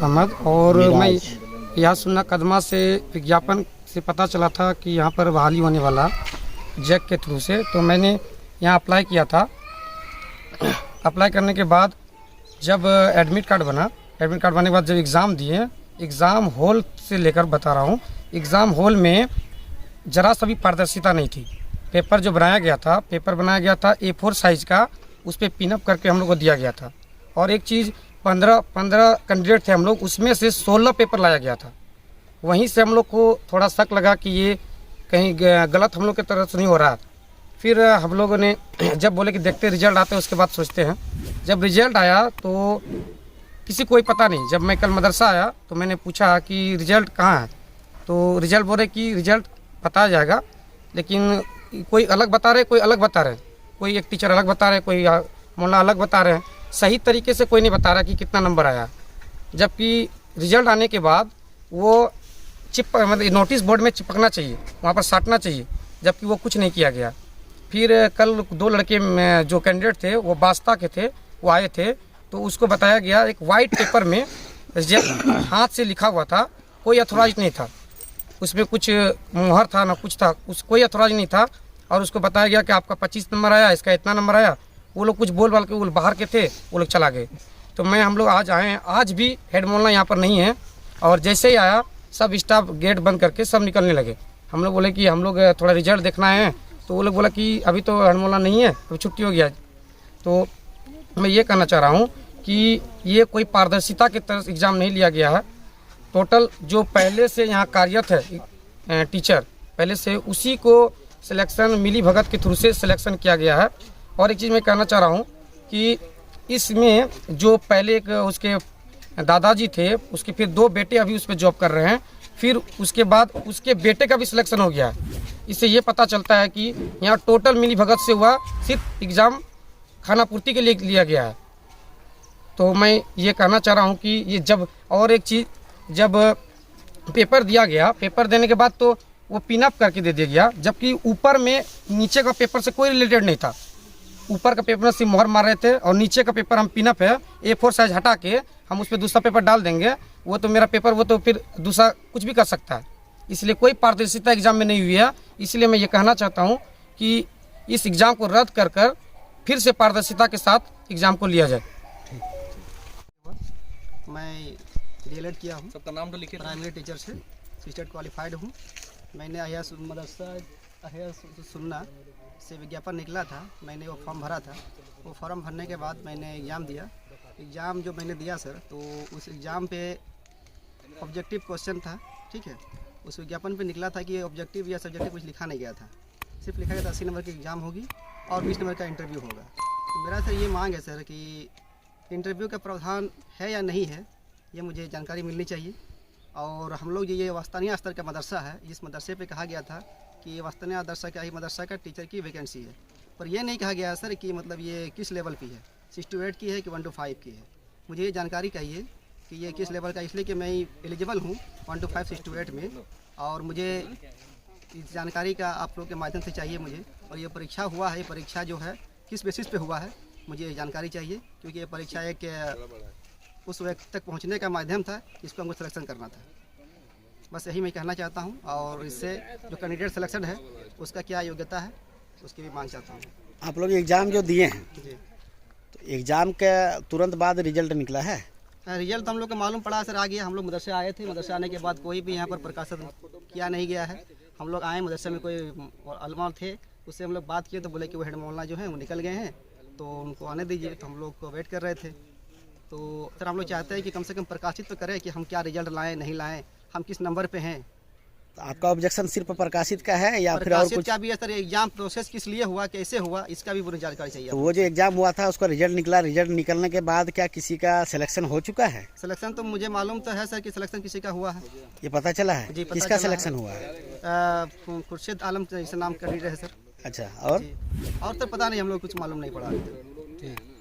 अहमद। और मैं यहाँ सुन्ना कदमा से विज्ञापन से पता चला था कि यहाँ पर बहाली होने वाला जैक के थ्रू से, तो मैंने यहाँ अप्लाई किया था। अप्लाई करने के बाद जब एडमिट कार्ड बना, एडमिट कार्ड बनने के बाद जब एग्ज़ाम दिए, एग्ज़ाम हॉल से लेकर बता रहा हूँ, एग्ज़ाम हॉल में ज़रा सा भी पारदर्शिता नहीं थी। पेपर जो बनाया गया था, पेपर बनाया गया था A4 साइज़ का, उस पर पिनअप करके हम लोग को दिया गया था। और एक चीज़ 15 कैंडिडेट थे हम लोग, उसमें से 16 पेपर लाया गया था। वहीं से हम लोग को थोड़ा शक लगा कि ये कहीं गलत हम लोग की तरफ से नहीं हो रहा। फिर हम लोगों ने जब बोले कि देखते रिजल्ट आते हैं उसके बाद सोचते हैं, जब रिजल्ट आया तो किसी कोई पता नहीं। जब मैं कल मदरसा आया तो मैंने पूछा कि रिजल्ट कहाँ है, तो रिजल्ट बोले कि रिजल्ट बताया जाएगा, लेकिन कोई अलग बता रहे, कोई अलग बता रहे, कोई एक टीचर अलग बता रहे, कोई मौलाना अलग बता रहे हैं। सही तरीके से कोई नहीं बता रहा कि कितना नंबर आया। जबकि रिजल्ट आने के बाद वो मतलब नोटिस बोर्ड में चिपकना चाहिए, वहाँ पर साटना चाहिए, जबकि वो कुछ नहीं किया गया। फिर कल 2 लड़के जो कैंडिडेट थे वो बास्ता के थे, वो आए थे, तो उसको बताया गया एक वाइट पेपर में रिजल्ट हाथ से लिखा हुआ था, कोई अथोराइज नहीं था, उसमें कुछ मुहर था ना कुछ था, कोई अथोराइज नहीं था। और उसको बताया गया कि आपका 25 नंबर आया, इसका इतना नंबर आया। वो लोग कुछ बोल के वो बाहर के थे, वो लोग चला गए। तो हम लोग आज आए हैं, आज भी हेड मौलाना यहाँ पर नहीं है। और जैसे ही आया सब स्टाफ गेट बंद करके सब निकलने लगे। हम लोग बोले कि हम लोग थोड़ा रिजल्ट देखना है, तो वो लोग बोला कि अभी तो हेड मौलाना नहीं है, अभी छुट्टी हो गया। तो मैं ये कहना चाह रहा हूँ कि ये कोई पारदर्शिता की तरफ एग्ज़ाम नहीं लिया गया है। टोटल जो पहले से यहाँ कार्यरत है टीचर, पहले से उसी को सिलेक्शन मिली भगत के थ्रू से सिलेक्शन किया गया है। और एक चीज़ मैं कहना चाह रहा हूँ कि इसमें जो पहले एक उसके दादाजी थे, उसके फिर 2 बेटे अभी उस पर जॉब कर रहे हैं, फिर उसके बाद उसके बेटे का भी सिलेक्शन हो गया है। इससे ये पता चलता है कि यहाँ टोटल मिली भगत से हुआ, सिर्फ एग्ज़ाम खानापूर्ति के लिए लिया गया है। तो मैं ये कहना चाह रहा हूँ कि ये जब, और एक चीज़, जब पेपर दिया गया, पेपर देने के बाद तो वो पिनअप करके दे दिया गया, जबकि ऊपर में नीचे का पेपर से कोई रिलेटेड नहीं था। ऊपर का पेपर से मोहर मार रहे थे और नीचे का पेपर हम पिनअप है A4 साइज हटा के हम उस पर दूसरा पेपर डाल देंगे, वो तो मेरा पेपर, वो तो फिर दूसरा कुछ भी कर सकता है। इसलिए कोई पारदर्शिता एग्ज़ाम में नहीं हुई है। इसलिए मैं ये कहना चाहता हूँ कि इस एग्ज़ाम को रद्द कर फिर से पारदर्शिता के साथ एग्ज़ाम को लिया जाए। मैं DLED किया हूँ, सबका नाम तो लिखे, प्राइमरी टीचर से सिस्टेड क्वालिफाइड हूँ। मैंने अहिया मदरसा अहिया सुन्ना से विज्ञापन निकला था, मैंने वो फॉर्म भरा था। वो फॉर्म भरने के बाद मैंने एग्ज़ाम दिया। एग्ज़ाम जो मैंने दिया सर, तो उस एग्ज़ाम पे ऑब्जेक्टिव क्वेश्चन था, ठीक है। उस विज्ञापन पे निकला था कि ऑब्जेक्टिव या सब्जेक्टिव कुछ लिखा नहीं गया था, सिर्फ लिखा गया था 80 नंबर की एग्ज़ाम होगी और 20 नंबर का इंटरव्यू होगा। तो मेरा सर ये मांग है सर कि इंटरव्यू का प्रावधान है या नहीं है, ये मुझे जानकारी मिलनी चाहिए। और हम लोग ये वस्तानिया स्तर का मदरसा है, जिस मदरसे पे कहा गया था कि ये वस्तानिया मदरसा का टीचर की वैकेंसी है, पर यह नहीं कहा गया सर कि मतलब ये किस लेवल की है, 6 to 8 की है कि 1 to 5 की है। मुझे ये जानकारी चाहिए कि ये किस लेवल का, इसलिए कि मैं एलिजिबल हूँ 1 to 5 6 to 8 में, और मुझे इस जानकारी का आप लोग के माध्यम से चाहिए मुझे। और ये परीक्षा हुआ है, ये परीक्षा जो है किस बेसिस पे हुआ है, मुझे जानकारी चाहिए, क्योंकि ये परीक्षा एक उस व्यक्ति तक पहुंचने का माध्यम था जिसको हमको सिलेक्शन करना था। बस यही मैं कहना चाहता हूं। और इससे जो कैंडिडेट सिलेक्शन है उसका क्या योग्यता है, उसकी भी मांग चाहता हूं। आप लोग एग्ज़ाम जो दिए हैं, जी, तो एग्ज़ाम के तुरंत बाद रिजल्ट निकला है? रिजल्ट हम लोग को मालूम पड़ा सर, आ गया। हम लोग मदरसे आए थे, मदरसे आने के बाद कोई भी यहाँ पर प्रकाशन किया नहीं गया है। हम लोग आए, मदरसे में कोई अलमा थे, उससे हम लोग बात किए तो बोले कि वो हेड मौलाना जो है वो निकल गए हैं, तो उनको आने दीजिए। तो हम लोग को वेट कर रहे थे। तो सर हम लोग चाहते हैं कि कम से कम प्रकाशित तो करें कि हम क्या रिजल्ट लाएं नहीं लाएं, हम किस नंबर पे हैं। तो आपका ऑब्जेक्शन सिर्फ प्रकाशित का है या फिर और कुछ? क्या भी है सर, एग्जाम प्रोसेस किस लिए हुआ, कैसे हुआ, इसका भी पूरी जानकारी चाहिए। तो वो जो एग्जाम हुआ था उसका रिजल्ट निकला, रिजल्ट निकलने के बाद क्या किसी का सिलेक्शन हो चुका है? सिलेक्शन तो मुझे मालूम तो है सर कि सिलेक्शन किसी का हुआ है, ये पता चला है? जी, पता किसका चला सिलेक्शन हुआ है? खुर्शीद आलम जैसे नाम कैंडिडेट है सर। अच्छा, और सर पता नहीं, हम लोग कुछ मालूम नहीं पड़ा। ठीक।